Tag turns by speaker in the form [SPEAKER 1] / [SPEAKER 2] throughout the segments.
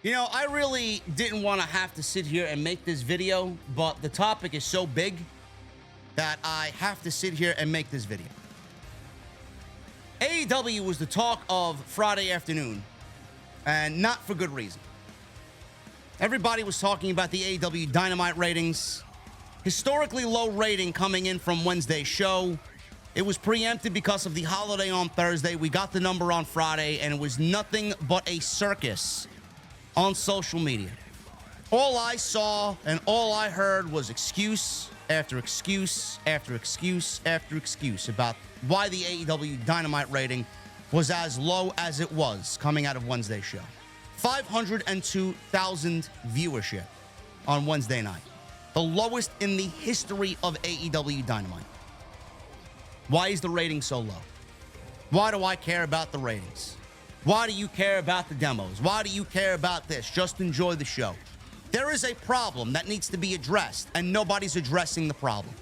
[SPEAKER 1] You know, I really didn't want to have to sit here and make this video, but the topic is so big that I have to sit here and make this video. AEW was the talk of Friday afternoon, and not for good reason. Everybody was talking about the AEW Dynamite ratings. Historically low rating coming in from Wednesday's show. It was preempted because of the holiday on Thursday. We got the number on Friday, and it was nothing but a circus on social media. All I saw and all I heard was excuse after excuse after excuse after excuse about why the AEW Dynamite rating was as low as it was coming out of Wednesday's show. 502,000 viewership on Wednesday night. The lowest in the history of AEW Dynamite. Why is the rating so low? Why do I care about the ratings? Why do you care about the demos? Why do you care about this? Just enjoy the show. There is a problem that needs to be addressed, and nobody's addressing the problem.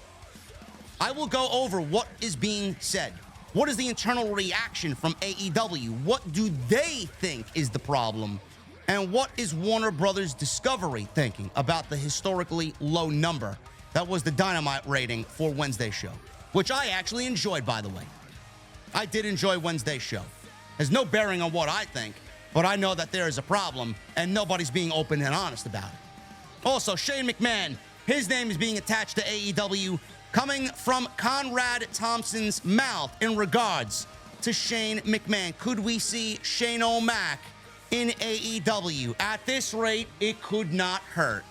[SPEAKER 1] I will go over what is being said. What is the internal reaction from AEW? What do they think is the problem? And what is Warner Brothers Discovery thinking about the historically low number that was the Dynamite rating for Wednesday's show? Which I actually enjoyed, by the way. I did enjoy Wednesday's show. There's no bearing on what I think, but I know that there is a problem, and nobody's being open and honest about it. Also, Shane McMahon, his name is being attached to AEW, coming from Conrad Thompson's mouth in regards to Shane McMahon. Could we see Shane O'Mac in AEW? At this rate, it could not hurt.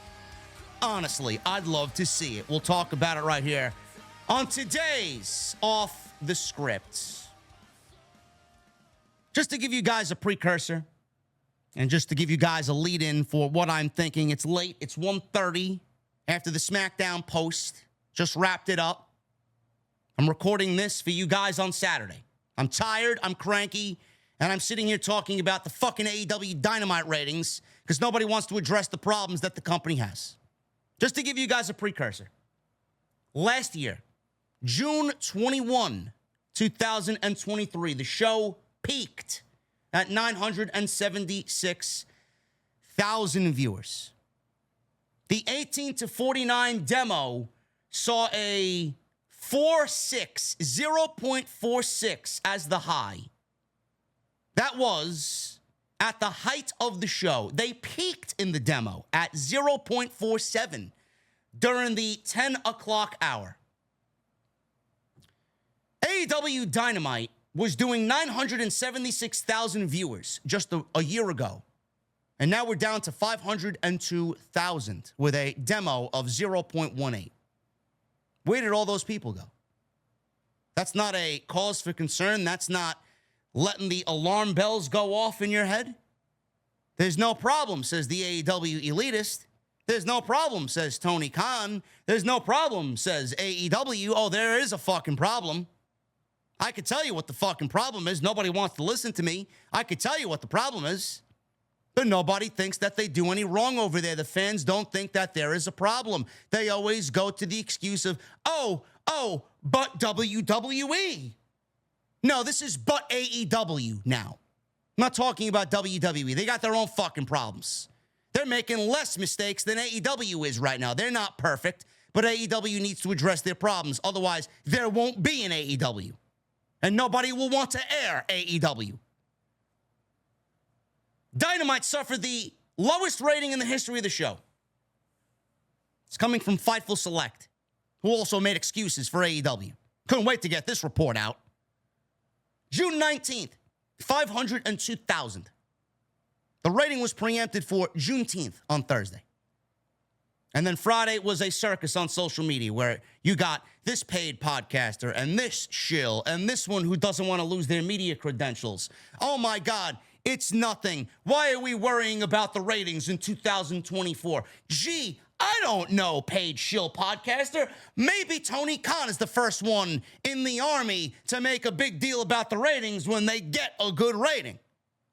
[SPEAKER 1] Honestly, I'd love to see it. We'll talk about it right here on today's Off the Script. Just to give you guys a precursor, and just to give you guys a lead-in for what I'm thinking, it's late. It's 1:30 after the SmackDown post. Just wrapped it up. I'm recording this for you guys on Saturday. I'm tired, I'm cranky, and I'm sitting here talking about the fucking AEW Dynamite ratings because nobody wants to address the problems that the company has. Just to give you guys a precursor. Last year, June 21, 2023, the show peaked at 976,000 viewers. The 18 to 49 demo saw a 0.46 as the high. That was at the height of the show. They peaked in the demo at 0.47 during the 10 o'clock hour. AEW Dynamite was doing 976,000 viewers just a year ago. And now we're down to 502,000 with a demo of 0.18. Where did all those people go? That's not a cause for concern. That's not letting the alarm bells go off in your head. There's no problem, says the AEW elitist. There's no problem, says Tony Khan. There's no problem, says AEW. Oh, there is a fucking problem. I could tell you what the fucking problem is. Nobody wants to listen to me. I could tell you what the problem is. But nobody thinks that they do any wrong over there. The fans don't think that there is a problem. They always go to the excuse of, but WWE. No, this is but AEW now. I'm not talking about WWE. They got their own fucking problems. They're making less mistakes than AEW is right now. They're not perfect, but AEW needs to address their problems. Otherwise, there won't be an AEW. And nobody will want to air AEW. Dynamite suffered the lowest rating in the history of the show. It's coming from Fightful Select, who also made excuses for AEW. Couldn't wait to get this report out. June 19th, 502,000. The rating was preempted for Juneteenth on Thursday. And then Friday was a circus on social media where you got this paid podcaster and this shill and this one who doesn't want to lose their media credentials. Oh my God, it's nothing. Why are we worrying about the ratings in 2024? Gee, I don't know, paid shill podcaster. Maybe Tony Khan is the first one in the army to make a big deal about the ratings when they get a good rating.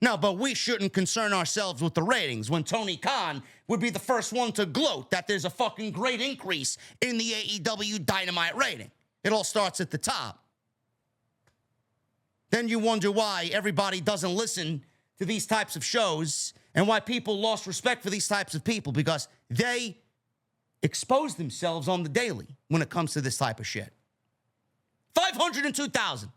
[SPEAKER 1] No, but we shouldn't concern ourselves with the ratings when Tony Khan would be the first one to gloat that there's a fucking great increase in the AEW Dynamite rating. It all starts at the top. Then you wonder why everybody doesn't listen to these types of shows and why people lost respect for these types of people, because they expose themselves on the daily when it comes to this type of shit. 502,000.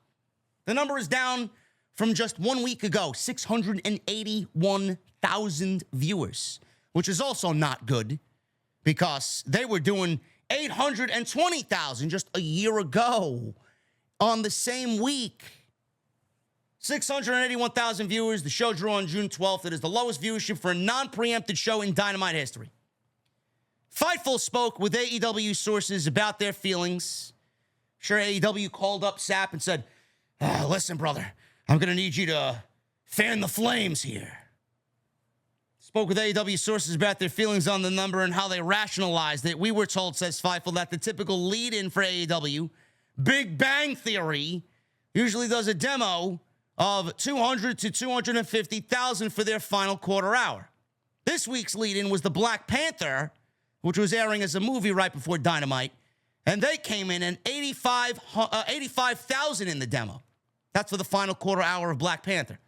[SPEAKER 1] The number is down from just 1 week ago, 681,000 viewers, which is also not good because they were doing 820,000 just a year ago on the same week. 681,000 viewers. The show drew on June 12th. It is the lowest viewership for a non-preempted show in Dynamite history. Fightful spoke with AEW sources about their feelings. Sure, AEW called up Sapp and said, listen, brother, I'm going to need you to fan the flames here. Spoke with AEW sources about their feelings on the number and how they rationalized it. We were told, says Fightful, that the typical lead-in for AEW, Big Bang Theory, usually does a demo of 200 to 250,000 for their final quarter hour. This week's lead-in was the Black Panther, which was airing as a movie right before Dynamite, and they came in at 85,000 in the demo. That's for the final quarter hour of Black Panther.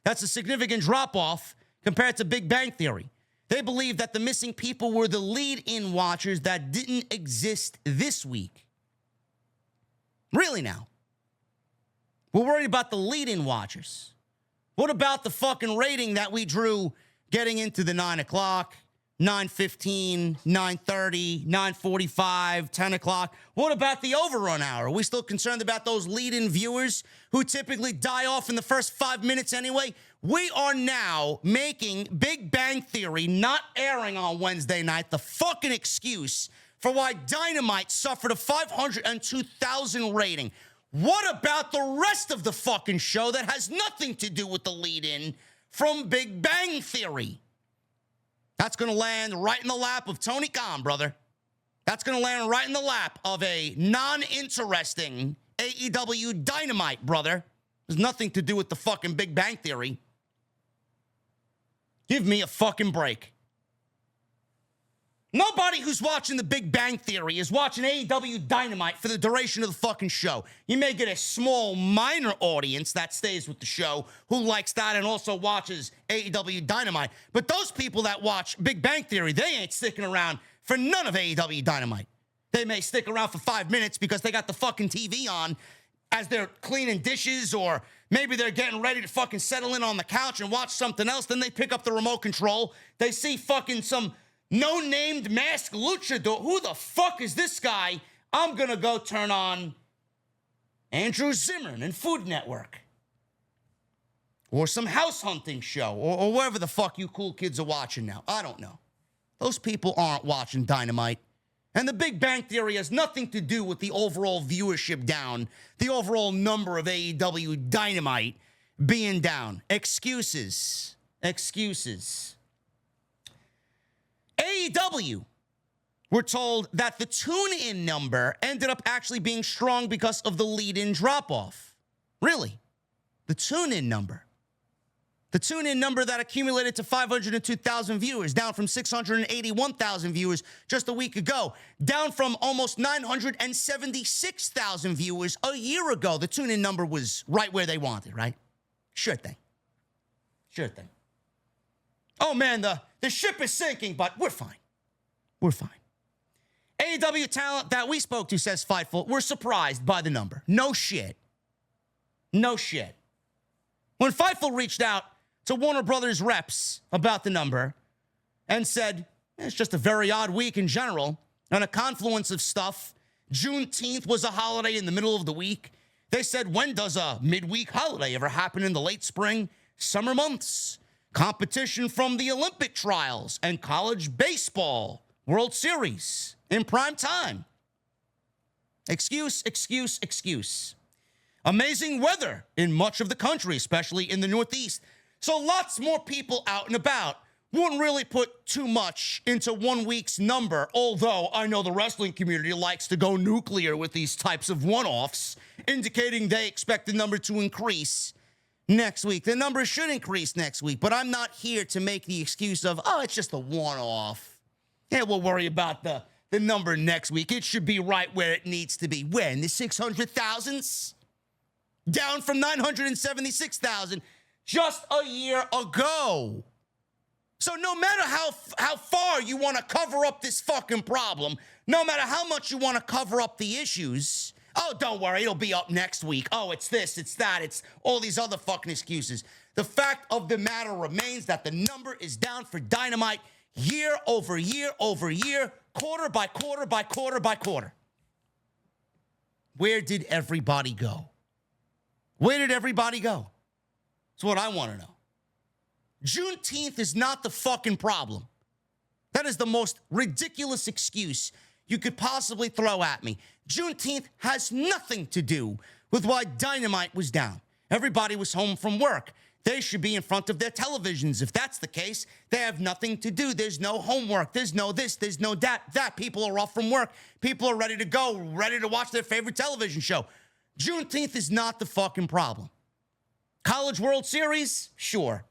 [SPEAKER 1] That's a significant drop-off compared to Big Bang Theory. They believe that the missing people were the lead-in watchers that didn't exist this week. Really now? We're worried about the lead-in watchers. What about the fucking rating that we drew getting into the 9 o'clock, 9:15, 9:30, 9:45, 10 o'clock? What about the overrun hour? Are we still concerned about those lead-in viewers who typically die off in the first 5 minutes anyway? We are now making Big Bang Theory not airing on Wednesday night the fucking excuse for why Dynamite suffered a 502,000 rating. What about the rest of the fucking show that has nothing to do with the lead-in from Big Bang Theory? That's going to land right in the lap of Tony Khan, brother. That's going to land right in the lap of a non-interesting AEW Dynamite, brother. There's nothing to do with the fucking Big Bang Theory. Give me a fucking break. Nobody who's watching the Big Bang Theory is watching AEW Dynamite for the duration of the fucking show. You may get a small, minor audience that stays with the show who likes that and also watches AEW Dynamite. But those people that watch Big Bang Theory, they ain't sticking around for none of AEW Dynamite. They may stick around for 5 minutes because they got the fucking TV on as they're cleaning dishes, or maybe they're getting ready to fucking settle in on the couch and watch something else. Then they pick up the remote control. They see fucking some no-named masked luchador. Who the fuck is this guy? I'm going to go turn on Andrew Zimmern and Food Network. Or some house hunting show. Or wherever the fuck you cool kids are watching now. I don't know. Those people aren't watching Dynamite. And the Big Bang Theory has nothing to do with the overall viewership down. The overall number of AEW Dynamite being down. Excuses. Excuses. AEW, we're told that the tune-in number ended up actually being strong because of the lead-in drop-off. Really? The tune-in number. The tune-in number that accumulated to 502,000 viewers, down from 681,000 viewers just a week ago, down from almost 976,000 viewers a year ago. The tune-in number was right where they wanted, right? Sure thing. Sure thing. Oh, man, the ship is sinking, but we're fine. We're fine. AEW talent that we spoke to, says Fightful, we're surprised by the number. No shit. No shit. When Fightful reached out to Warner Brothers reps about the number and said, it's just a very odd week in general, and a confluence of stuff. Juneteenth was a holiday in the middle of the week. They said, when does a midweek holiday ever happen in the late spring, summer months? Competition from the Olympic trials and college baseball World Series in prime time. Excuse, excuse, excuse. Amazing weather in much of the country, especially in the Northeast. So lots more people out and about. Wouldn't really put too much into 1 week's number, although I know the wrestling community likes to go nuclear with these types of one-offs, indicating they expect the number to increase next week. The number should increase next week, but I'm not here to make the excuse of, oh, it's just a one-off. Yeah, we'll worry about the number next week. It should be right where it needs to be. When? The 600,000s? Down from 976,000 just a year ago. So no matter how far you want to cover up this fucking problem, no matter how much you want to cover up the issues, oh, don't worry, it'll be up next week. Oh, it's this, it's that, it's all these other fucking excuses. The fact of the matter remains that the number is down for Dynamite year over year over year, quarter by quarter by quarter by quarter. Where did everybody go? Where did everybody go? That's what I want to know. Juneteenth is not the fucking problem. That is the most ridiculous excuse you could possibly throw at me. Juneteenth has nothing to do with why Dynamite was down. Everybody was home from work. They should be in front of their televisions. If that's the case, they have nothing to do. There's no homework. There's no this. There's no that. People are off from work. People are ready to go, ready to watch their favorite television show. Juneteenth is not the fucking problem. College World Series? Sure.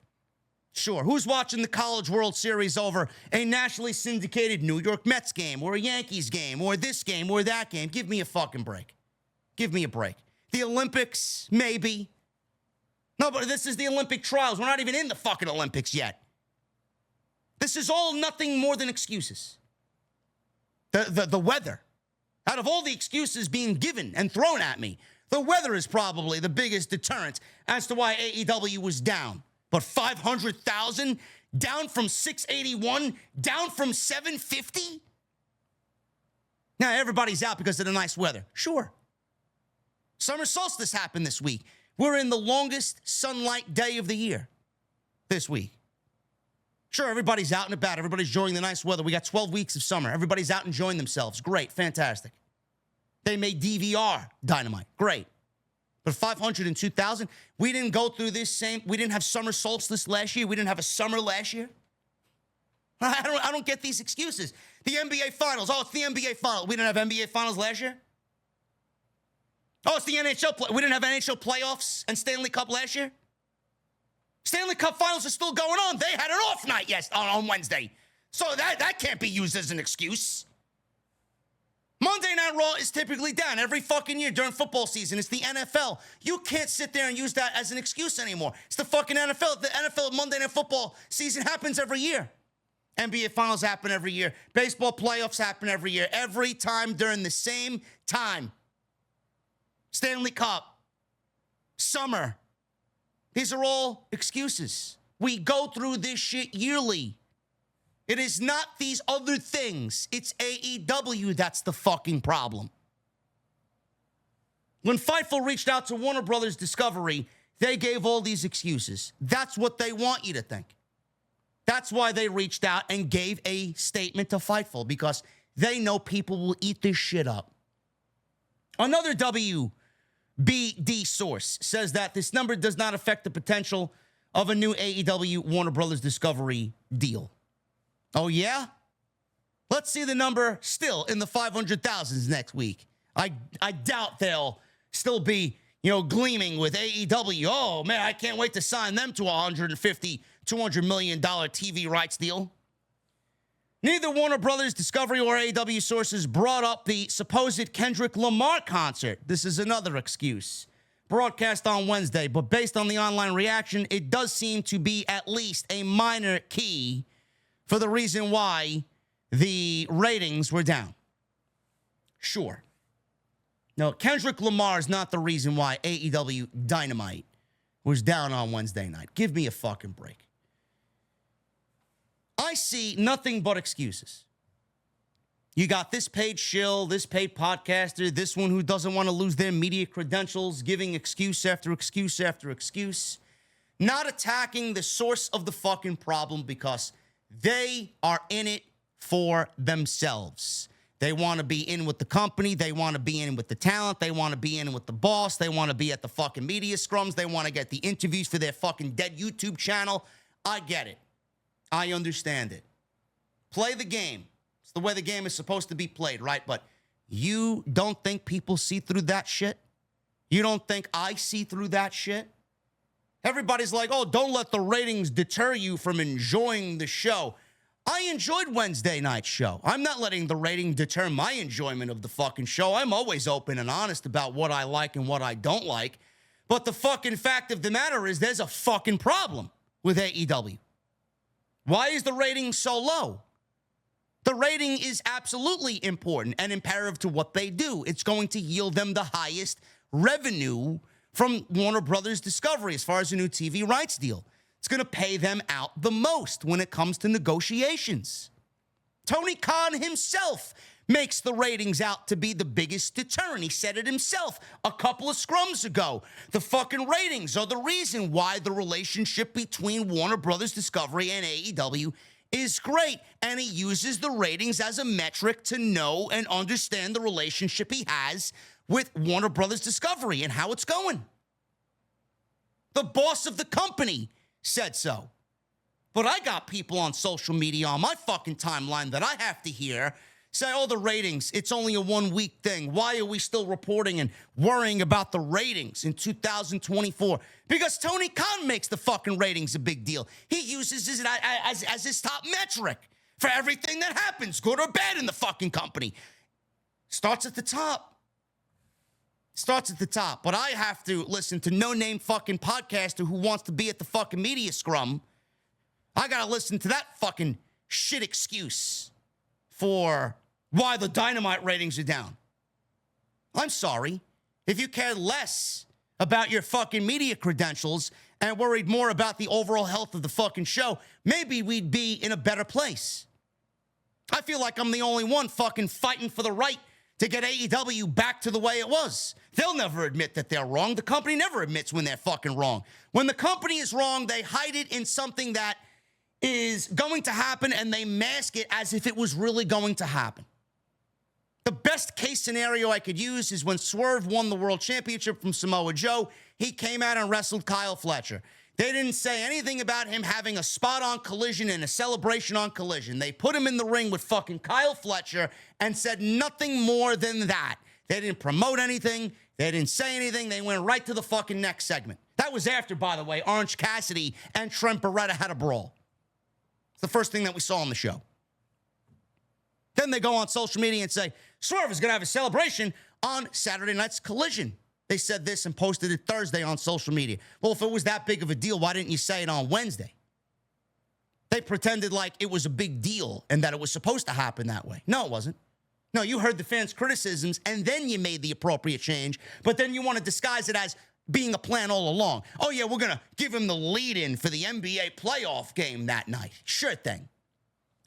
[SPEAKER 1] Who's watching the College World Series over a nationally syndicated New York Mets game or a Yankees game or this game or that game? Give me a fucking break. Give me a break. The Olympics? Maybe. No, but this is the Olympic trials. We're not even in the fucking Olympics yet. This is all nothing more than excuses. The weather. Out of all the excuses being given and thrown at me, the weather is probably the biggest deterrent as to why AEW was down. But 500,000 down from 681, down from 750? Now everybody's out because of the nice weather. Sure. Summer solstice happened this week. We're in the longest sunlight day of the year this week. Sure, everybody's out and about. Everybody's enjoying the nice weather. We got 12 weeks of summer. Everybody's out enjoying themselves. Great, fantastic. They made DVR Dynamite. Great. But 502,000, we didn't go through this we didn't have summer solstice last year. We didn't have a summer last year. I don't get these excuses. The NBA Finals. Oh, it's the NBA Finals. We didn't have NBA Finals last year? Oh, it's the NHL. We didn't have NHL playoffs and Stanley Cup last year? Stanley Cup Finals are still going on. They had an off night on Wednesday. So that can't be used as an excuse. Monday Night Raw is typically down every fucking year during football season. It's the NFL. You can't sit there and use that as an excuse anymore. It's the fucking NFL. The NFL Monday Night Football season happens every year. NBA Finals happen every year. Baseball playoffs happen every year. Every time during the same time. Stanley Cup. Summer. These are all excuses. We go through this shit yearly. It is not these other things. It's AEW that's the fucking problem. When Fightful reached out to Warner Brothers Discovery, they gave all these excuses. That's what they want you to think. That's why they reached out and gave a statement to Fightful, because they know people will eat this shit up. Another WBD source says that this number does not affect the potential of a new AEW Warner Brothers Discovery deal. Oh, yeah? Let's see the number still in the 500,000s next week. I doubt they'll still be, gleaming with AEW. Oh, man, I can't wait to sign them to a $150, $200 million TV rights deal. Neither Warner Brothers Discovery or AEW sources brought up the supposed Kendrick Lamar concert. This is another excuse. Broadcast on Wednesday, but based on the online reaction, it does seem to be at least a minor key for the reason why the ratings were down. Sure. No, Kendrick Lamar is not the reason why AEW Dynamite was down on Wednesday night. Give me a fucking break. I see nothing but excuses. You got this paid shill, this paid podcaster, this one who doesn't want to lose their media credentials, giving excuse after excuse after excuse, not attacking the source of the fucking problem because they are in it for themselves. They want to be in with the company. They want to be in with the talent. They want to be in with the boss. They want to be at the fucking media scrums. They want to get the interviews for their fucking dead YouTube channel. I get it. I understand it. Play the game. It's the way the game is supposed to be played, right? But you don't think people see through that shit? You don't think I see through that shit? Everybody's like, oh, don't let the ratings deter you from enjoying the show. I enjoyed Wednesday night's show. I'm not letting the rating deter my enjoyment of the fucking show. I'm always open and honest about what I like and what I don't like. But the fucking fact of the matter is there's a fucking problem with AEW. Why is the rating so low? The rating is absolutely important and imperative to what they do. It's going to yield them the highest revenue from Warner Brothers Discovery as far as a new TV rights deal. It's going to pay them out the most when it comes to negotiations. Tony Khan himself makes the ratings out to be the biggest deterrent. He said it himself a couple of scrums ago. The fucking ratings are the reason why the relationship between Warner Brothers Discovery and AEW is great. And he uses the ratings as a metric to know and understand the relationship he has with Warner Brothers Discovery and how it's going. The boss of the company said so. But I got people on social media on my fucking timeline that I have to hear say, oh, the ratings, it's only a 1 week thing. Why are we still reporting and worrying about the ratings in 2024? Because Tony Khan makes the fucking ratings a big deal. He uses it as his top metric for everything that happens, good or bad, in the fucking company. Starts at the top. Starts at the top. But I have to listen to no-name fucking podcaster who wants to be at the fucking media scrum. I got to listen to that fucking shit excuse for why the Dynamite ratings are down. I'm sorry. If you cared less about your fucking media credentials and worried more about the overall health of the fucking show, maybe we'd be in a better place. I feel like I'm the only one fucking fighting for the right to get AEW back to the way it was. They'll never admit that they're wrong. The company never admits when they're fucking wrong. When the company is wrong, they hide it in something that is going to happen, and they mask it as if it was really going to happen. The best case scenario I could use is when Swerve won the world championship from Samoa Joe. He came out and wrestled Kyle Fletcher. They didn't say anything about him having a spot on Collision and a celebration on Collision. They put him in the ring with fucking Kyle Fletcher and said nothing more than that. They didn't promote anything. They didn't say anything. They went right to the fucking next segment. That was after, by the way, Orange Cassidy and Trent Beretta had a brawl. It's the first thing that we saw on the show. Then they go on social media and say, Swerve is going to have a celebration on Saturday night's Collision. They said this and posted it Thursday on social media. Well, if it was that big of a deal, why didn't you say it on Wednesday? They pretended like it was a big deal and that it was supposed to happen that way. No, it wasn't. No, you heard the fans' criticisms and then you made the appropriate change, but then you want to disguise it as being a plan all along. Oh, yeah, we're going to give him the lead-in for the NBA playoff game that night. Sure thing.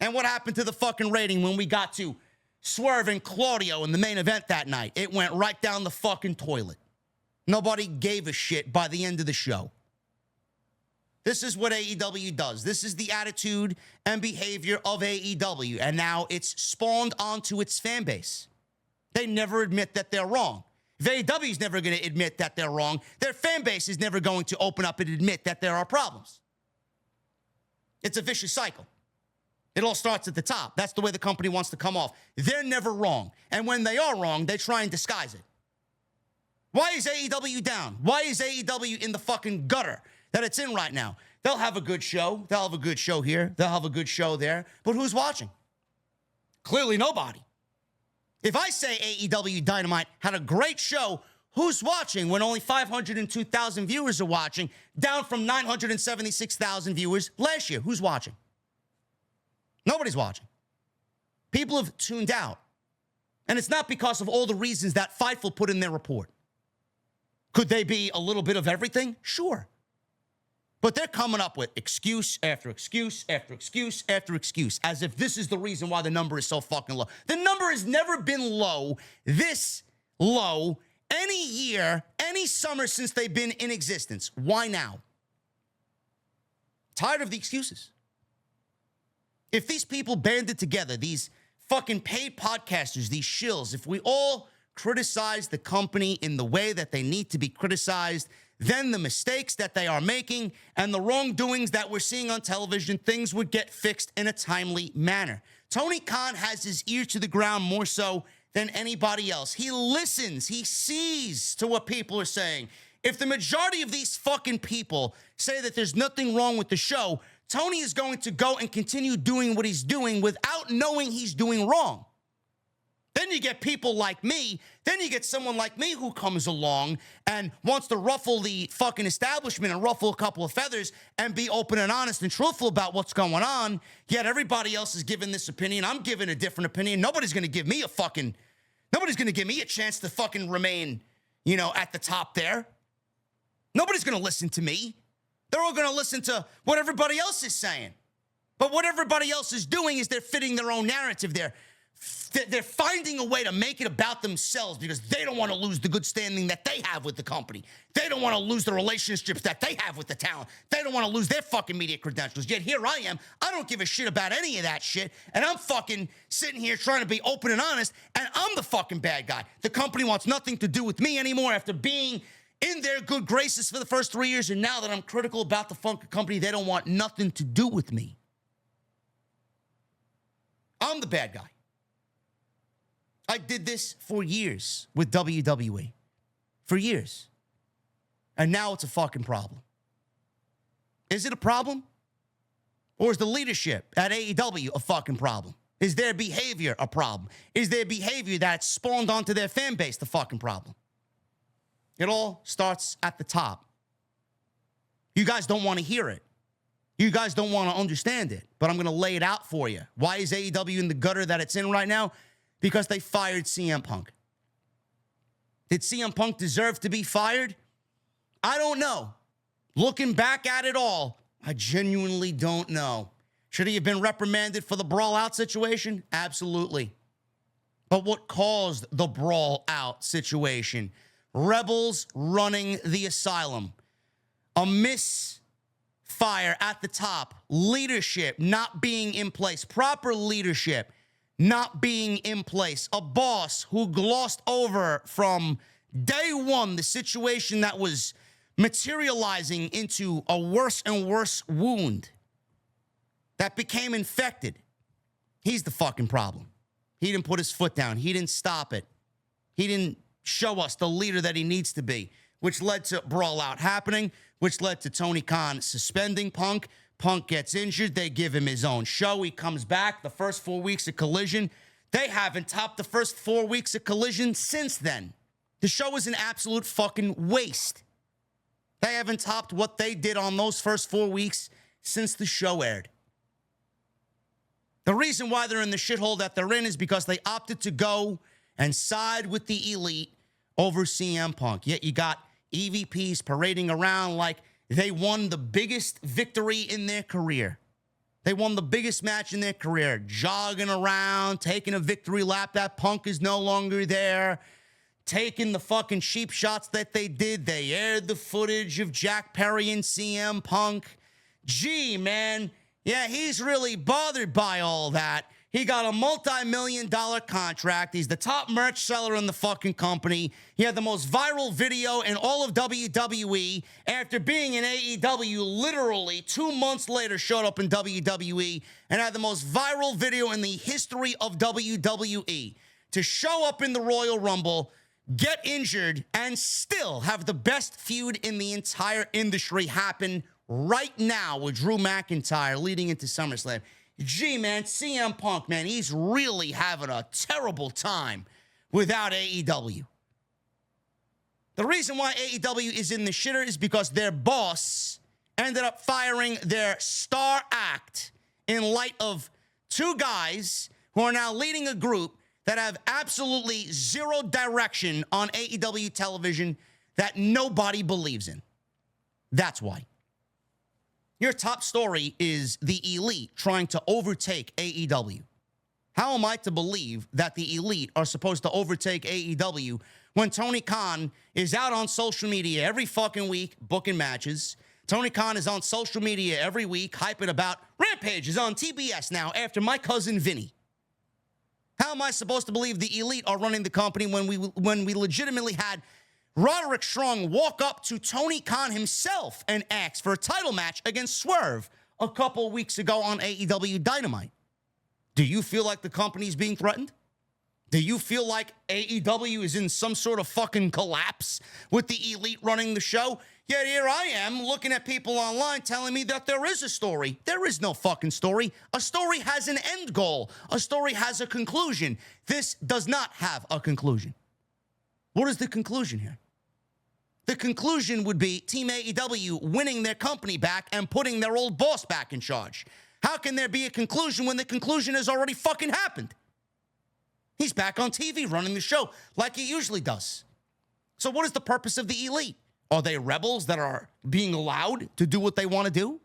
[SPEAKER 1] And what happened to the fucking rating when we got to Swerve and Claudio in the main event that night? It went right down the fucking toilet. Nobody gave a shit by the end of the show. This is what AEW does. This is the attitude and behavior of AEW, and now it's spawned onto its fan base. They never admit that they're wrong. If AEW is never going to admit that they're wrong, their fan base is never going to open up and admit that there are problems. It's a vicious cycle. It all starts at the top. That's the way the company wants to come off. They're never wrong. And when they are wrong, they try and disguise it. Why is AEW down? Why is AEW in the fucking gutter that it's in right now? They'll have a good show. They'll have a good show here. They'll have a good show there. But who's watching? Clearly nobody. If I say AEW Dynamite had a great show, who's watching when only 502,000 viewers are watching, down from 976,000 viewers last year? Who's watching? Nobody's watching. People have tuned out. And it's not because of all the reasons that Fightful put in their report. Could they be a little bit of everything? Sure. But they're coming up with excuse after excuse after excuse after excuse, as if this is the reason why the number is so fucking low. The number has never been low, this low, any year, any summer since they've been in existence. Why now? Tired of the excuses. If these people banded together, these fucking paid podcasters, these shills, if we all criticize the company in the way that they need to be criticized, then the mistakes that they are making and the wrongdoings that we're seeing on television, things would get fixed in a timely manner. Tony Khan has his ear to the ground more so than anybody else. He listens. He sees to what people are saying. If the majority of these fucking people say that there's nothing wrong with the show, Tony is going to go and continue doing what he's doing without knowing he's doing wrong. Then you get people like me. Then you get someone like me who comes along and wants to ruffle the fucking establishment and ruffle a couple of feathers and be open and honest and truthful about what's going on. Yet everybody else is giving this opinion. I'm giving a different opinion. Nobody's going to give me a chance to fucking remain, at the top there. Nobody's going to listen to me. They're all going to listen to what everybody else is saying. But what everybody else is doing is they're fitting their own narrative. They're finding a way to make it about themselves because they don't want to lose the good standing that they have with the company. They don't want to lose the relationships that they have with the talent. They don't want to lose their fucking media credentials. Yet here I am. I don't give a shit about any of that shit. And I'm fucking sitting here trying to be open and honest. And I'm the fucking bad guy. The company wants nothing to do with me anymore after being in their good graces for the first 3 years. And now that I'm critical about the fucking company, they don't want nothing to do with me. I'm the bad guy. I did this for years with WWE. For years. And now it's a fucking problem. Is it a problem? Or is the leadership at AEW a fucking problem? Is their behavior a problem? Is their behavior that's spawned onto their fan base the fucking problem? It all starts at the top. You guys don't want to hear it. You guys don't want to understand it, but I'm going to lay it out for you. Why is AEW in the gutter that it's in right now? Because they fired CM Punk. Did CM Punk deserve to be fired? I don't know. Looking back at it all, I genuinely don't know. Should he have been reprimanded for the brawl out situation? Absolutely. But what caused the brawl out situation? Rebels running the asylum. A misfire at the top. Leadership not being in place. Proper leadership not being in place. A boss who glossed over from day one the situation that was materializing into a worse and worse wound that became infected. He's the fucking problem. He didn't put his foot down. He didn't stop it. He didn't show us the leader that he needs to be, which led to brawl out happening, which led to Tony Khan suspending Punk. Punk gets injured. They give him his own show. He comes back. The first 4 weeks of Collision, they haven't topped the first 4 weeks of Collision since then. The show is an absolute fucking waste. They haven't topped what they did on those first 4 weeks since the show aired. The reason why they're in the shithole that they're in is because they opted to go and side with the elite over CM Punk. Yet you got EVPs parading around like they won the biggest victory in their career. They won the biggest match in their career, jogging around, taking a victory lap. That Punk is no longer there. Taking the fucking cheap shots that they did. They aired the footage of Jack Perry and CM Punk. Gee, man. Yeah, he's really bothered by all that. He got a multi-million-dollar contract. He's the top merch seller in the fucking company. He had the most viral video in all of WWE. After being in AEW, literally 2 months later, showed up in WWE and had the most viral video in the history of WWE. To show up in the Royal Rumble, get injured, and still have the best feud in the entire industry happen right now with Drew McIntyre leading into SummerSlam. Gee, man, CM Punk, man, he's really having a terrible time without AEW. The reason why AEW is in the shitter is because their boss ended up firing their star act in light of two guys who are now leading a group that have absolutely zero direction on AEW television that nobody believes in. That's why. Your top story is the Elite trying to overtake AEW. How am I to believe that the Elite are supposed to overtake AEW when Tony Khan is out on social media every fucking week booking matches? Tony Khan is on social media every week hyping about Rampage is on TBS now after My Cousin Vinny. How am I supposed to believe the Elite are running the company when we legitimately had Roderick Strong walk up to Tony Khan himself and ask for a title match against Swerve a couple weeks ago on AEW Dynamite? Do you feel like the company's being threatened? Do you feel like AEW is in some sort of fucking collapse with the Elite running the show? Yet here I am looking at people online telling me that there is a story. There is no fucking story. A story has an end goal. A story has a conclusion. This does not have a conclusion. What is the conclusion here? The conclusion would be Team AEW winning their company back and putting their old boss back in charge. How can there be a conclusion when the conclusion has already fucking happened? He's back on TV running the show like he usually does. So what is the purpose of the Elite? Are they rebels that are being allowed to do what they want to do?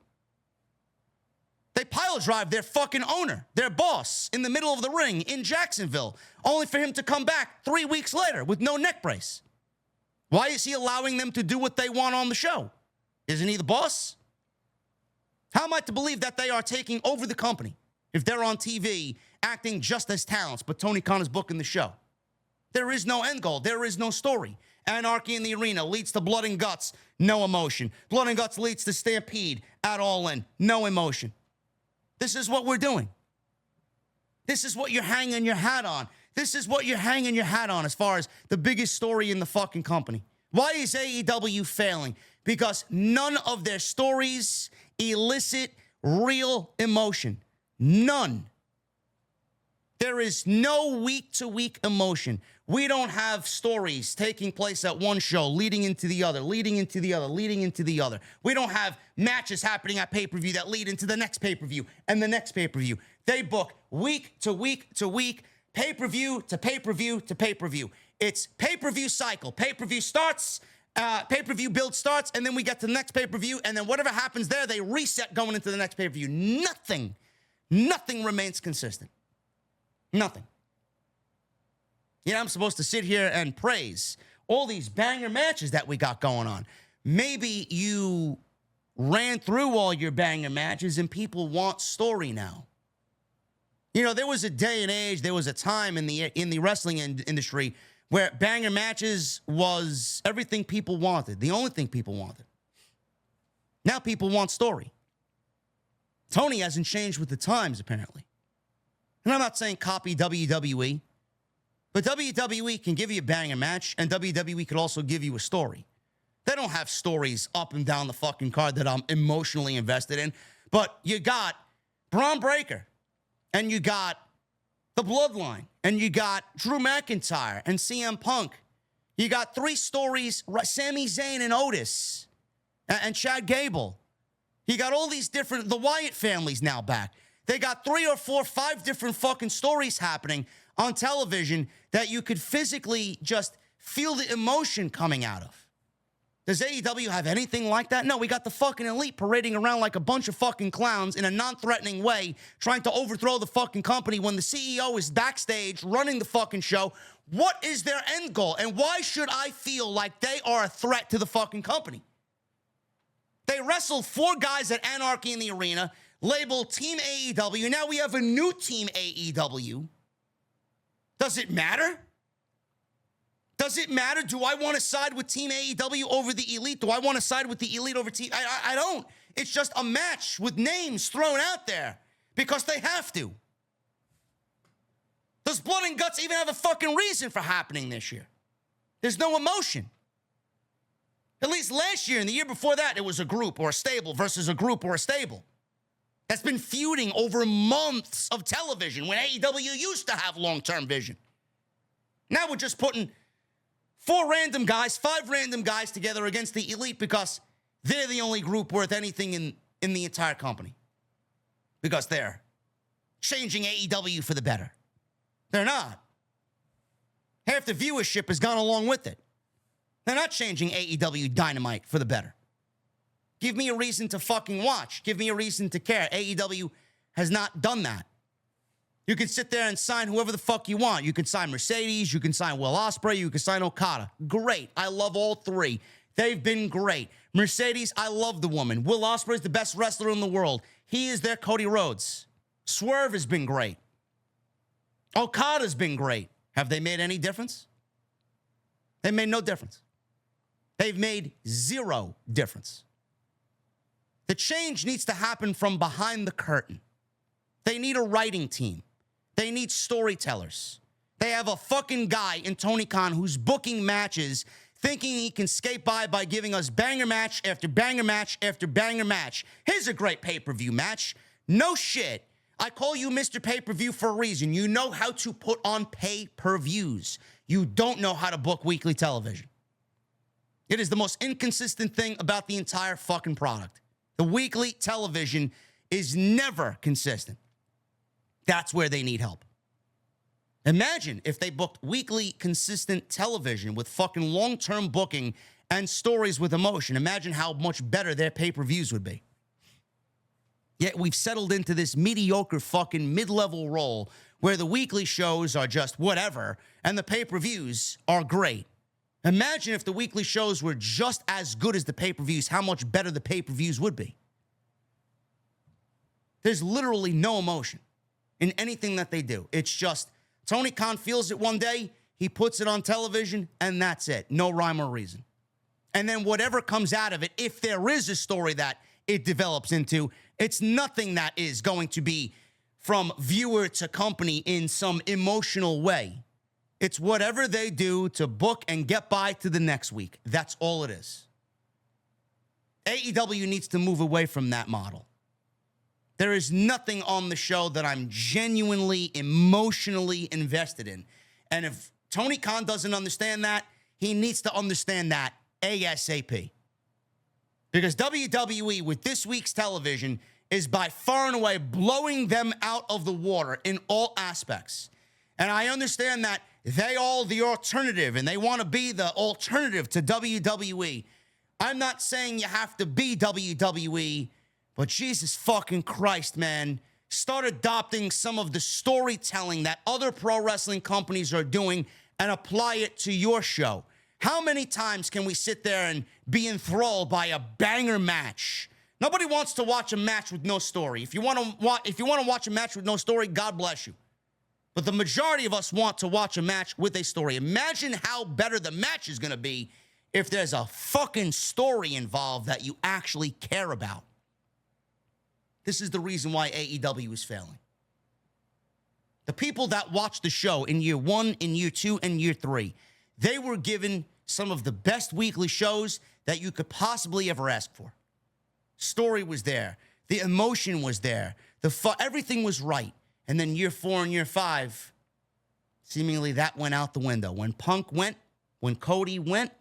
[SPEAKER 1] They pile drive their fucking owner, their boss, in the middle of the ring in Jacksonville, only for him to come back 3 weeks later with no neck brace. Why is he allowing them to do what they want on the show? Isn't he the boss? How am I to believe that they are taking over the company if they're on TV acting just as talents, but Tony Khan is booking the show? There is no end goal. There is no story. Anarchy in the Arena leads to Blood and Guts, no emotion. Blood and Guts leads to Stampede at All In, no emotion. This is what we're doing. This is what you're hanging your hat on. This is what you're hanging your hat on as far as the biggest story in the fucking company. Why is AEW failing? Because none of their stories elicit real emotion. None. There is no week-to-week emotion. We don't have stories taking place at one show, leading into the other, leading into the other, leading into the other. We don't have matches happening at pay-per-view that lead into the next pay-per-view and the next pay-per-view. They book week to week to week, pay-per-view to pay-per-view to pay-per-view. It's pay-per-view cycle. Pay-per-view starts, pay-per-view build starts, and then we get to the next pay-per-view, and then whatever happens there, they reset going into the next pay-per-view. Nothing remains consistent. Nothing. You know, I'm supposed to sit here and praise all these banger matches that we got going on. Maybe you ran through all your banger matches and people want story now. You know, there was a day and age, there was a time in the wrestling industry where banger matches was everything people wanted, the only thing people wanted. Now people want story. Tony hasn't changed with the times, apparently. And I'm not saying copy WWE, but WWE can give you a banger match, and WWE could also give you a story. They don't have stories up and down the fucking card that I'm emotionally invested in, but you got Braun Breaker, and you got the Bloodline, and you got Drew McIntyre and CM Punk. You got 3 stories, Sami Zayn and Otis, and Chad Gable. You got all these different, the Wyatt family's now back. They got 3 or 4, 5 different fucking stories happening on television that you could physically just feel the emotion coming out of. Does AEW have anything like that? No, we got the fucking Elite parading around like a bunch of fucking clowns in a non-threatening way, trying to overthrow the fucking company when the CEO is backstage running the fucking show. What is their end goal? And why should I feel like they are a threat to the fucking company? They wrestled 4 guys at Anarchy in the Arena, labeled Team AEW. Now we have a new Team AEW. Does it matter? Does it matter? Do I want to side with Team AEW over the Elite? Do I want to side with the Elite over Team? I don't. It's just a match with names thrown out there because they have to. Does Blood and Guts even have a fucking reason for happening this year? There's no emotion. At least last year and the year before that, it was a group or a stable versus a group or a stable. That's been feuding over months of television when AEW used to have long-term vision. Now we're just putting 4 random guys, 5 random guys together against the Elite because they're the only group worth anything in the entire company. Because they're changing AEW for the better. They're not. Half the viewership has gone along with it. They're not changing AEW Dynamite for the better. Give me a reason to fucking watch. Give me a reason to care. AEW has not done that. You can sit there and sign whoever the fuck you want. You can sign Mercedes. You can sign Will Ospreay. You can sign Okada. Great. I love all 3. They've been great. Mercedes, I love the woman. Will Ospreay is the best wrestler in the world. He is their Cody Rhodes. Swerve has been great. Okada's been great. Have they made any difference? They made no difference. They've made 0 difference. The change needs to happen from behind the curtain. They need a writing team. They need storytellers. They have a fucking guy in Tony Khan who's booking matches thinking he can skate by giving us banger match after banger match after banger match. Here's a great pay-per-view match. No shit. I call you Mr. Pay-Per-View for a reason. You know how to put on pay-per-views. You don't know how to book weekly television. It is the most inconsistent thing about the entire fucking product. The weekly television is never consistent. That's where they need help. Imagine if they booked weekly consistent television with fucking long-term booking and stories with emotion. Imagine how much better their pay-per-views would be. Yet we've settled into this mediocre fucking mid-level role where the weekly shows are just whatever and the pay-per-views are great. Imagine if the weekly shows were just as good as the pay-per-views, how much better the pay-per-views would be. There's literally no emotion in anything that they do. It's just Tony Khan feels it one day, he puts it on television, and that's it. No rhyme or reason. And then whatever comes out of it, if there is a story that it develops into, it's nothing that is going to be from viewer to company in some emotional way. It's whatever they do to book and get by to the next week. That's all it is. AEW needs to move away from that model. There is nothing on the show that I'm genuinely, emotionally invested in. And if Tony Khan doesn't understand that, he needs to understand that ASAP. Because WWE, with this week's television, is by far and away blowing them out of the water in all aspects. And I understand that they are the alternative, and they want to be the alternative to WWE. I'm not saying you have to be WWE, but Jesus fucking Christ, man, start adopting some of the storytelling that other pro wrestling companies are doing and apply it to your show. How many times can we sit there and be enthralled by a banger match? Nobody wants to watch a match with no story. If you want to watch a match with no story, God bless you. But the majority of us want to watch a match with a story. Imagine how better the match is going to be if there's a fucking story involved that you actually care about. This is the reason why AEW is failing. The people that watched the show in year 1, in year 2, and year 3, they were given some of the best weekly shows that you could possibly ever ask for. Story was there. The emotion was there. Everything was right. And then year 4 and year 5, seemingly that went out the window. When Punk went, when Cody went,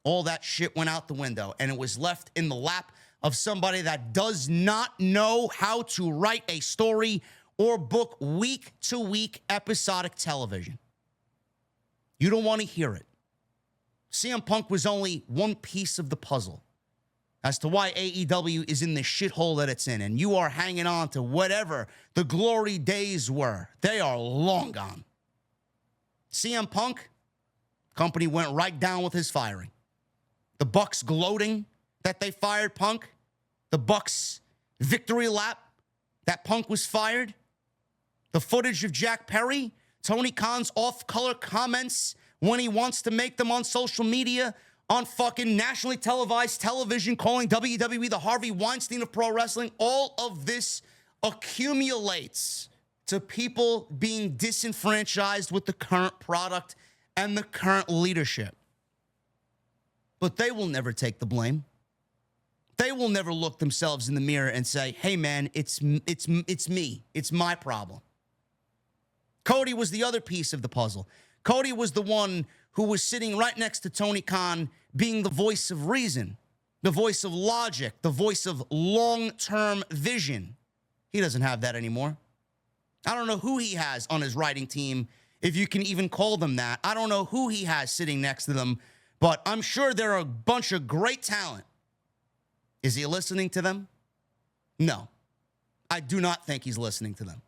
[SPEAKER 1] all that shit went out the window. And it was left in the lap of somebody that does not know how to write a story or book week-to-week episodic television. You don't want to hear it. CM Punk was only one piece of the puzzle as to why AEW is in the shithole that it's in, and you are hanging on to whatever the glory days were. They are long gone. CM Punk, company went right down with his firing. The Bucks gloating that they fired Punk. The Bucks victory lap that Punk was fired. The footage of Jack Perry, Tony Khan's off-color comments when he wants to make them on social media, on fucking nationally televised television, calling WWE the Harvey Weinstein of pro wrestling. All of this accumulates to people being disenfranchised with the current product and the current leadership. But they will never take the blame. They will never look themselves in the mirror and say, hey, man, it's me. It's my problem. Cody was the other piece of the puzzle. Cody was the one who was sitting right next to Tony Khan, being the voice of reason, the voice of logic, the voice of long-term vision. He doesn't have that anymore. I don't know who he has on his writing team, if you can even call them that. I don't know who he has sitting next to them, but I'm sure there are a bunch of great talent. Is he listening to them? No. I do not think he's listening to them.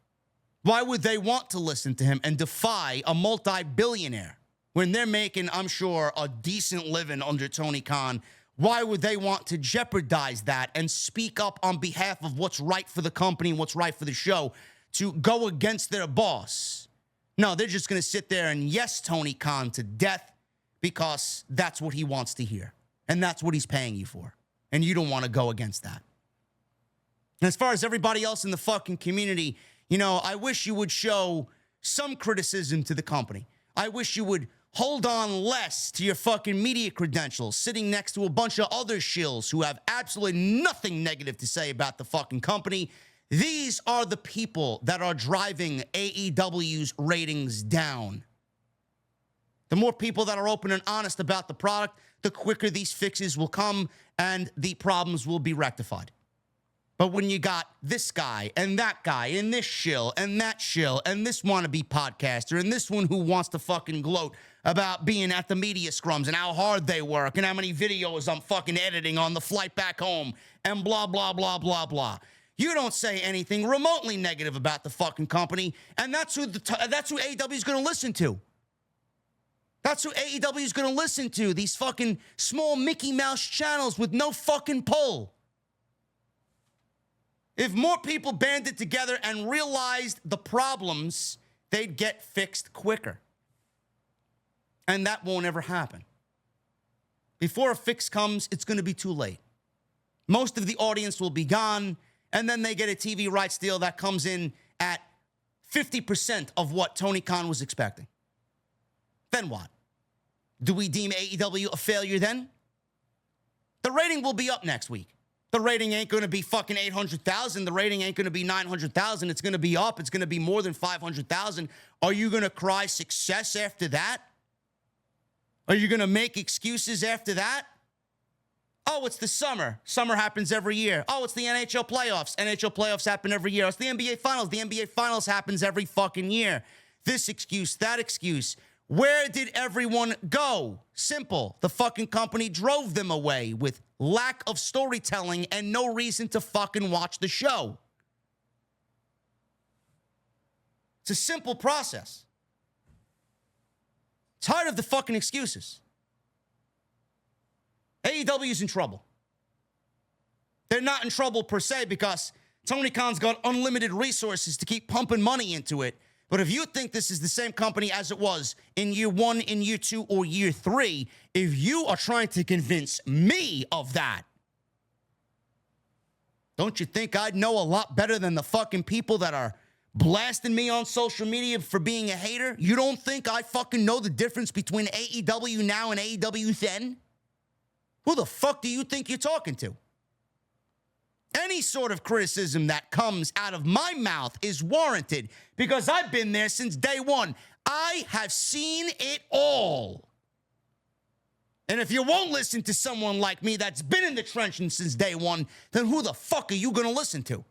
[SPEAKER 1] Why would they want to listen to him and defy a multi-billionaire when they're making, I'm sure, a decent living under Tony Khan? Why would they want to jeopardize that and speak up on behalf of what's right for the company and what's right for the show to go against their boss? No, they're just going to sit there and yes, Tony Khan to death because that's what he wants to hear. And that's what he's paying you for. And you don't want to go against that. And as far as everybody else in the fucking community, you know, I wish you would show some criticism to the company. I wish you would hold on less to your fucking media credentials, sitting next to a bunch of other shills who have absolutely nothing negative to say about the fucking company. These are the people that are driving AEW's ratings down. The more people that are open and honest about the product, the quicker these fixes will come and the problems will be rectified. But when you got this guy and this shill and that shill and this wannabe podcaster and this one who wants to fucking gloat about being at the media scrums and how hard they work and how many videos I'm fucking editing on the flight back home and blah, blah, blah, blah, blah. You don't say anything remotely negative about the fucking company, and that's who AEW is going to listen to. That's who AEW is going to listen to, these fucking small Mickey Mouse channels with no fucking pull. If more people banded together and realized the problems, they'd get fixed quicker. And that won't ever happen. Before a fix comes, it's going to be too late. Most of the audience will be gone, and then they get a TV rights deal that comes in at 50% of what Tony Khan was expecting. Then what? Do we deem AEW a failure then? The rating will be up next week. The rating ain't going to be fucking 800,000. The rating ain't going to be 900,000. It's going to be up. It's going to be more than 500,000. Are you going to cry success after that? Are you going to make excuses after that? Oh, it's the summer. Summer happens every year. Oh, it's the NHL playoffs. NHL playoffs happen every year. It's the NBA finals. The NBA finals happens every fucking year. This excuse, that excuse. Where did everyone go? Simple. The fucking company drove them away with lack of storytelling and no reason to fucking watch the show. It's a simple process. Tired of the fucking excuses. AEW is in trouble. They're not in trouble per se because Tony Khan's got unlimited resources to keep pumping money into it. But if you think this is the same company as it was in year 1, in year 2, or year 3, if you are trying to convince me of that, don't you think I'd know a lot better than the fucking people that are blasting me on social media for being a hater? You don't think I fucking know the difference between AEW now and AEW then? Who the fuck do you think you're talking to? Any sort of criticism that comes out of my mouth is warranted because I've been there since day one. I have seen it all. And if you won't listen to someone like me that's been in the trenches since day one, then who the fuck are you going to listen to?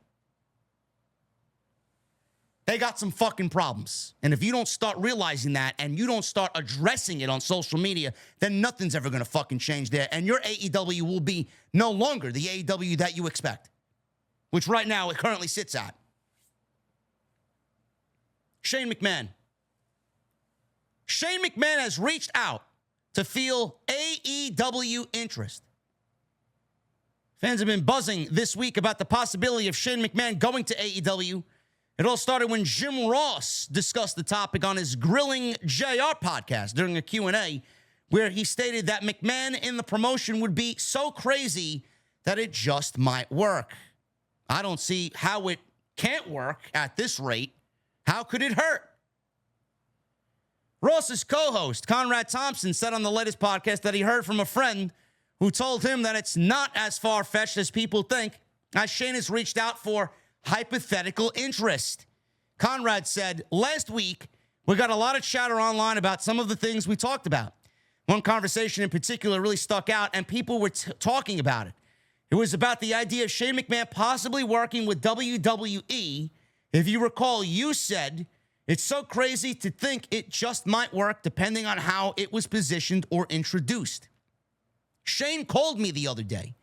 [SPEAKER 1] They got some fucking problems. And if you don't start realizing that and you don't start addressing it on social media, then nothing's ever going to fucking change there. And your AEW will be no longer the AEW that you expect, which right now it currently sits at. Shane McMahon. Shane McMahon has reached out to feel AEW interest. Fans have been buzzing this week about the possibility of Shane McMahon going to AEW. It all started when Jim Ross discussed the topic on his Grilling JR podcast during a Q&A, where he stated that McMahon in the promotion would be so crazy that it just might work. I don't see how it can't work at this rate. How could it hurt? Ross's co-host, Conrad Thompson, said on the latest podcast that he heard from a friend who told him that it's not as far-fetched as people think, as Shane has reached out for hypothetical interest. Conrad said, last week, we got a lot of chatter online about some of the things we talked about. One conversation in particular really stuck out, and people were talking about it. It was about the idea of Shane McMahon possibly working with WWE. If you recall, you said, it's so crazy to think it just might work depending on how it was positioned or introduced. Shane called me the other day.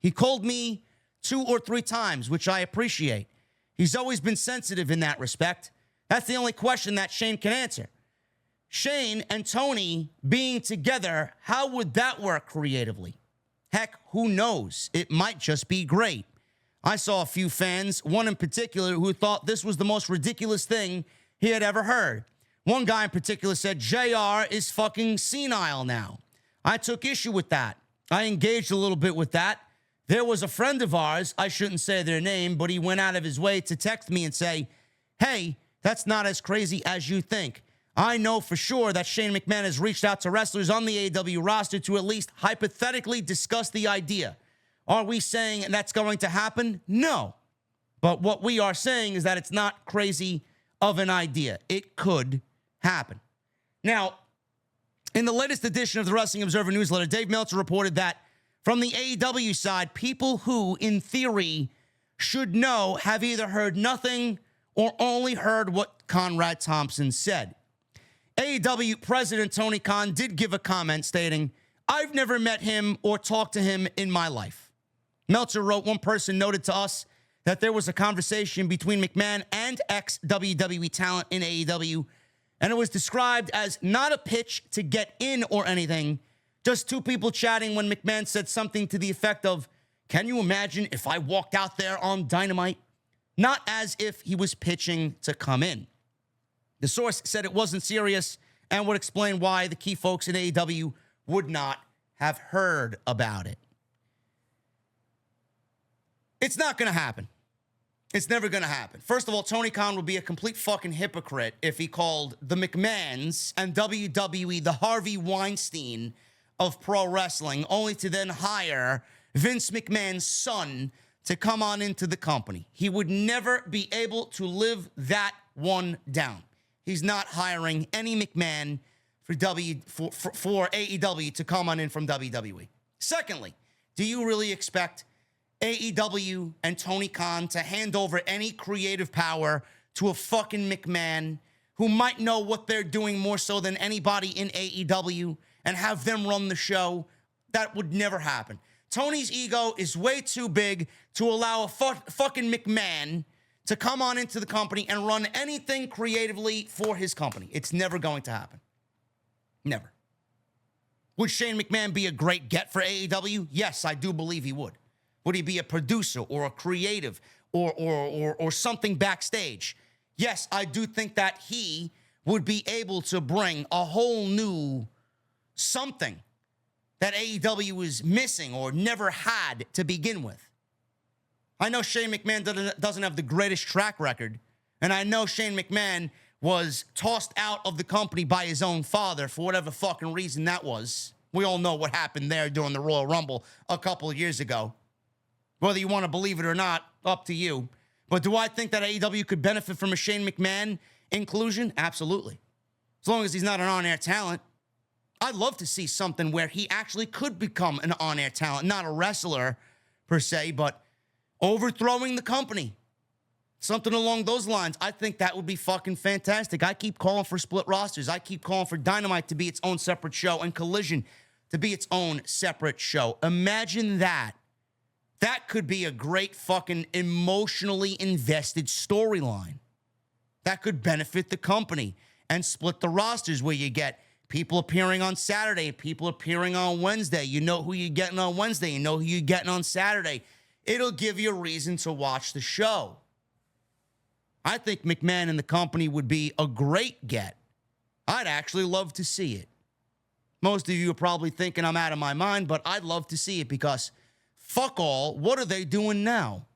[SPEAKER 1] He called me 2 or 3 times, which I appreciate. He's always been sensitive in that respect. That's the only question that Shane can answer. Shane and Tony being together, how would that work creatively? Heck, who knows? It might just be great. I saw a few fans, one in particular, who thought this was the most ridiculous thing he had ever heard. One guy in particular said, JR is fucking senile now. I took issue with that. I engaged a little bit with that. There was a friend of ours, I shouldn't say their name, but he went out of his way to text me and say, hey, that's not as crazy as you think. I know for sure that Shane McMahon has reached out to wrestlers on the AEW roster to at least hypothetically discuss the idea. Are we saying that's going to happen? No. But what we are saying is that it's not crazy of an idea. It could happen. Now, in the latest edition of the Wrestling Observer newsletter, Dave Meltzer reported that from the AEW side, people who, in theory, should know have either heard nothing or only heard what Conrad Thompson said. AEW President Tony Khan did give a comment stating, "I've never met him or talked to him in my life." Meltzer wrote, "One person noted to us that there was a conversation between McMahon and ex-WWE talent in AEW, and it was described as not a pitch to get in or anything, just two people chatting when McMahon said something to the effect of, 'Can you imagine if I walked out there on Dynamite?' Not as if he was pitching to come in." The source said it wasn't serious and would explain why the key folks in AEW would not have heard about it. It's not going to happen. It's never going to happen. First of all, Tony Khan would be a complete fucking hypocrite if he called the McMahons and WWE the Harvey Weinstein of pro wrestling, only to then hire Vince McMahon's son to come on into the company. He would never be able to live that one down. He's not hiring any McMahon for AEW to come on in from WWE. Secondly, do you really expect AEW and Tony Khan to hand over any creative power to a fucking McMahon who might know what they're doing more so than anybody in AEW and have them run the show? That would never happen. Tony's ego is way too big to allow a fucking McMahon to come on into the company and run anything creatively for his company. It's never going to happen. Never. Would Shane McMahon be a great get for AEW? Yes, I do believe he would. Would he be a producer or a creative or something backstage? Yes, I do think that he would be able to bring a whole new something that AEW is missing or never had to begin with. I know Shane McMahon doesn't have the greatest track record, and I know Shane McMahon was tossed out of the company by his own father for whatever fucking reason that was. We all know what happened there during the Royal Rumble a couple of years ago. Whether you want to believe it or not, up to you. But do I think that AEW could benefit from a Shane McMahon inclusion? Absolutely. As long as he's not an on-air talent. I'd love to see something where he actually could become an on-air talent, not a wrestler per se, but overthrowing the company. Something along those lines. I think that would be fucking fantastic. I keep calling for split rosters. I keep calling for Dynamite to be its own separate show and Collision to be its own separate show. Imagine that. That could be a great fucking emotionally invested storyline. That could benefit the company and split the rosters where you get people appearing on Saturday, people appearing on Wednesday. You know who you're getting on Wednesday. You know who you're getting on Saturday. It'll give you a reason to watch the show. I think McMahon and the company would be a great get. I'd actually love to see it. Most of you are probably thinking I'm out of my mind, but I'd love to see it because fuck all, what are they doing now?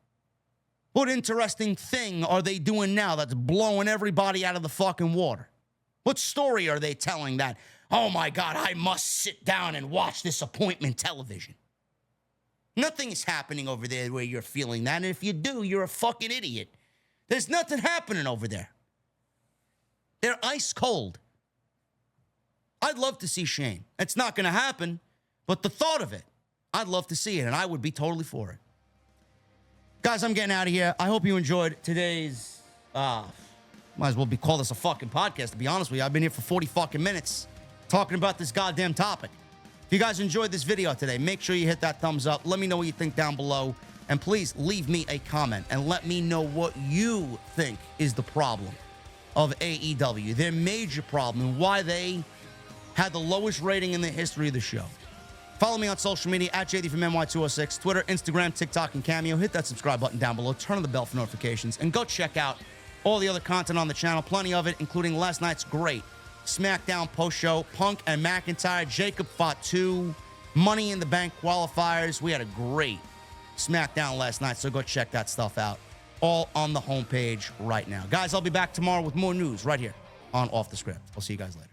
[SPEAKER 1] What interesting thing are they doing now that's blowing everybody out of the fucking water? What story are they telling that, oh my God, I must sit down and watch this appointment television? Nothing is happening over there where you're feeling that, and if you do, you're a fucking idiot. There's nothing happening over there. They're ice cold. I'd love to see Shane. It's not going to happen, but the thought of it, I'd love to see it, and I would be totally for it. Guys, I'm getting out of here. I hope you enjoyed today's, might as well call this a fucking podcast, to be honest with you. I've been here for 40 fucking minutes talking about this goddamn topic. If you guys enjoyed this video today, make sure you hit that thumbs up. Let me know what you think down below. And please leave me a comment and let me know what you think is the problem of AEW, their major problem, and why they had the lowest rating in the history of the show. Follow me on social media at JD from NY206, Twitter, Instagram, TikTok, and Cameo. Hit that subscribe button down below. Turn on the bell for notifications. And go check out all the other content on the channel. Plenty of it, including last night's great SmackDown post-show. Punk and McIntyre. Jacob Fatu. Money in the Bank qualifiers. We had a great SmackDown last night, so go check that stuff out. All on the homepage right now. Guys, I'll be back tomorrow with more news right here on Off the Script. I'll see you guys later.